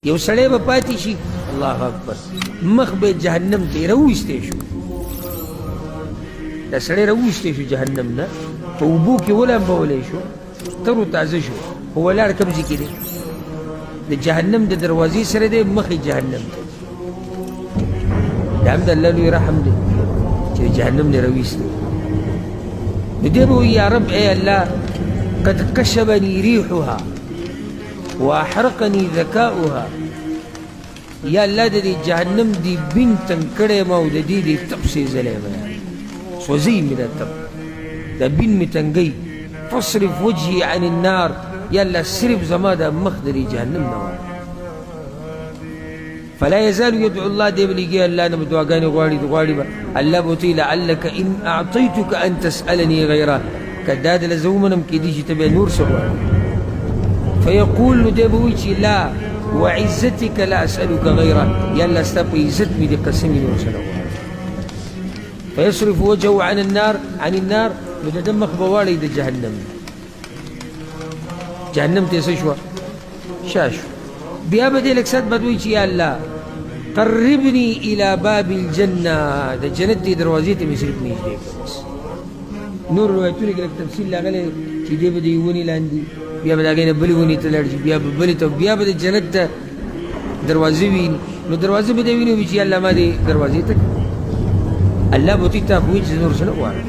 یو سړی به پاتې شي الله اکبر مخ به جهنم ته راوویستی شو دا سړی راوویستی شو جهنم نه په اوبو کې ولامبولی شو تر و تازه شو خو ولاړ کوم ځای کې دی د جهنم د دروازې سره دی مخې جهنم ته دا هم د الله لوی رحم دی چې جهنم نه راویستی نو دی به وایي یا رب ای الله قد کشبني ریحها واحرقني ذکاؤها یا الله د دې جهنم دی بین تنګ کړی ما او د دې دی تپ سېزلی ما سوځوي مې دا تپ دا بین مې تنګوي فاصرف وجهي عن النار یا الله صرف زما دا مخ د دې جهنم نه وړه فلا يزال يدعو الله دی به لګي الله نه به دعاګانې غواړي به الله به ورته لعلك ان اعطيتك ان تسألني غیره که دا دله زه ومنم کېدی چې ته بیا نور څه غواړې فيقول نو دی به وایي چې لا وعزتك لا أسألك غيره یا الله ستا په عزت مې دې قسم یې نور څه نه غواړم فيصرف وجهه عن النار نو د ده مخ به واړی د جهنم ته څه شوه شا شو بیا به دې لږ ساعت بعد وایي چې یا الله قربني الى باب الجنه د جنت دې دروازې ته مې صرف نږدې کړه بس نور روایتونه کې لږ تفصیل راغلی چې دی به د یوې ونې لاندې بیا به د هغې نه بلې ونې ته لاړ شي بیا به بلې ته بیا به د جنت ته دروازې ویني نو دروازه به دې ویني وي چې یا الله ما دې دروازې ته کړه الله به ورته تا خو وایي چې نور څه نه غواړم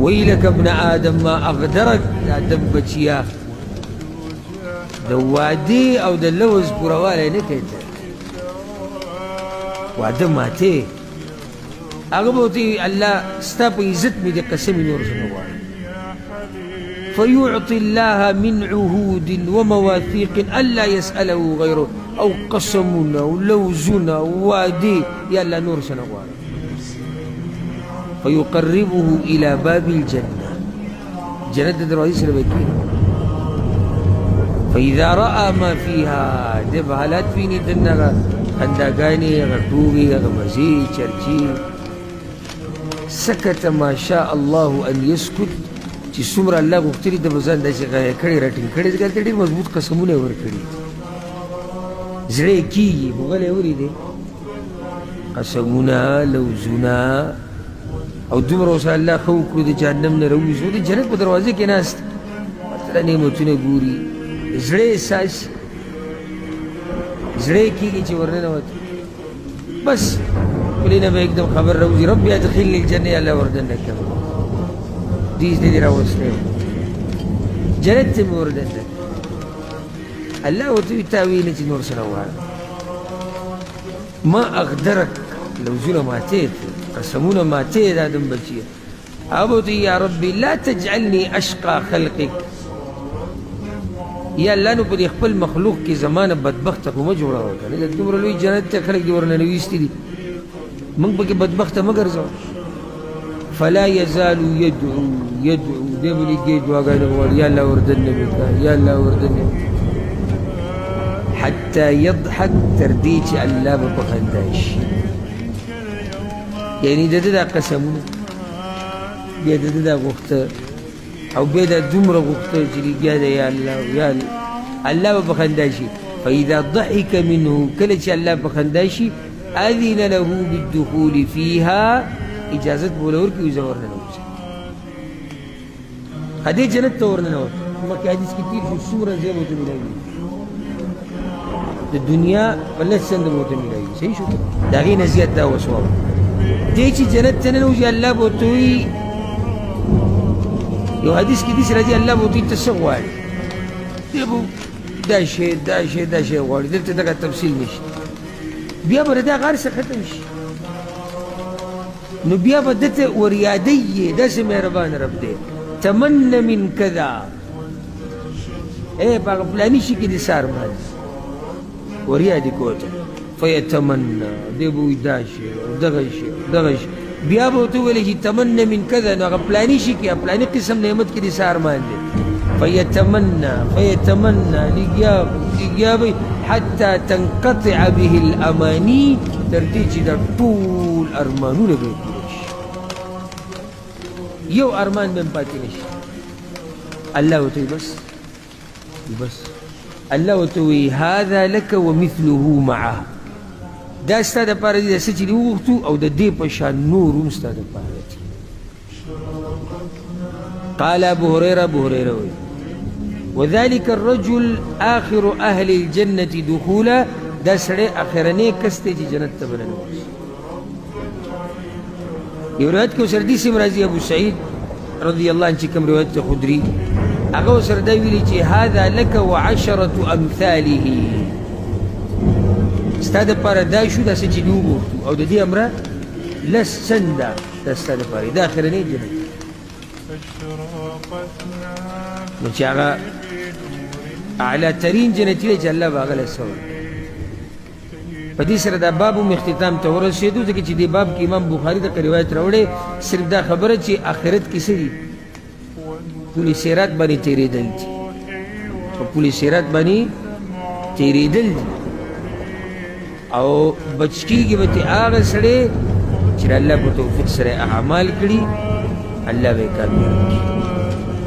ویلک ابن آدم ما اغدرک د آدم بچیا د وعدې او د لوز پوروالی نه کوي ته وعده ماتې هغه به ورته الله ستا په عزت مې د قسم نور څه نه غواړم فيعطي الله من عهود ومواثيق ألا يسأله غيره أو قسمنا ولوزنا ووعدي يا الله نور سنوار فيقربه إلى باب الجنة جنة دروازي سنبكي فإذا رأى ما فيها دب حالات فيني دنغا خندقاني غطوغي غمزي چرچي سكت ما شاء الله أن يسكت چې څومره الله غوښتلي ده به ځان داسې غایه کړی راټینګ کړی ځکه هلته ډېر مضبوط قسمونه یې ورکړي زړه یې کېږي بوغلی اورېدې قسمونه لوزونه او دومره ورسره الله ښه وکړو د جهنم نه راوویسو د جنت په دروازې کې ناست ورته نعمتونه ګوري زړه یې ساسي زړه یې کېږي چې ورننوت بس خولې نه به एकदम خبر راوځي رب ادخلني الجنه یا الله وردننه کړه دیز دې راوستلی جنت ته مې وردننه الله ورته وایي تا ویلې چې نور څه نه غواړم ما اغدرک لوزونه ماتې قسمونه ماتې د آدم بچیه هغه به ورته یا ربي لا تجعلني اشقى خلقك یا الله نو په دې خپل مخلوق کې زما نه بدبخته خو مه جوړوه که نه د دومره لوی جنت ته خلک دې ورننویستي دي موږ پکې بدبخته مه ګرځوه فلا يزال يدعو دی به لګي دعاګانې غواړي یا الله وردننه مې کړه یا الله وردننه مې حتى يضحك تر دې چې الله به په خندا شي یعنې د ده دا قسمونه بیا د ده دا غوښته او بیا دا دومره غوښته چې لګیا دی یا الله یا الله به په خندا شي فإذا ضحك منه کله چې الله په خندا شي أذن له بالدخول فيها اجازت بوله ورکړي زه ورننوځم هدې جنت ته ورننوت مخکې حدیث کې تېر شو څومره ځای به ورته میلاوي د دنیا په لس چنده به ورته میلاوي صحیح شو د هغې نه زیات دا وسوه دی چې جنت ته ننوځي الله به ورته وایي یو حدیث کې داسې راځي الله به ورته وایي ته څه غواړې دی به دا شی غواړي دلته دغه تفصیل نشته بیا به د هغه هر څه ختم شي نو بیا به دته وریادی یې داسې مهربان رب دی تمنه من کذا په هغه فلاني شي کې دې سار باندې وریادې کوته فیتمنه دی به وایي دا شی دغه شی بیا به ورته وویلی چې تمنه من کذا نو هغه فلاني شي کې فلاني قسم نعمت کې دې سار باندې فيتمنى لګیا به حتى تنقطع به الاماني تر دې چې دا ټول ارمانونه به یو ارمان به پاتې نشي الله ورته بس الله ورته وایي هذا لك ومثله معه دا ستا دپاره دي د څه چې دې وغوښتو او د دې په شان نور هم ستا دپاره دي. قال ابو هريره وایي وذلك الرجل آخر أهل الجنة دخولا دا سړی اخرنی کس دی چې جنت ته به ننوځي. یو روایت کې ورسره داسې هم راځي ابو سعید رضی الله عنه چې کوم روایت دی خدري هغه ورسره دا ویلي چې هذا لك وعشرة أمثاله ستا دپاره دا شو دا څه چې دې وغوښتو او د دې امره لس چنده دا ستا دپاره دا اخرنی جنت نو چې هغه اعلی ترین جنتي دی چې الله به هغه له څه ورکړي. په دې سره دا باب هم اختتام ته ورسېدو ځکه چې دې باب کې امام بخاري دغه روایت راوړی صرف دا خبره چې آخرت کې څه دي پل صراط باندې تېرېدل دي په پل صراط باندې تېرېدل دي او بچ کېږي به ترې هغه سړی چې الله په توفیق سره اعمال کړي الله به یې کامیاب کړي.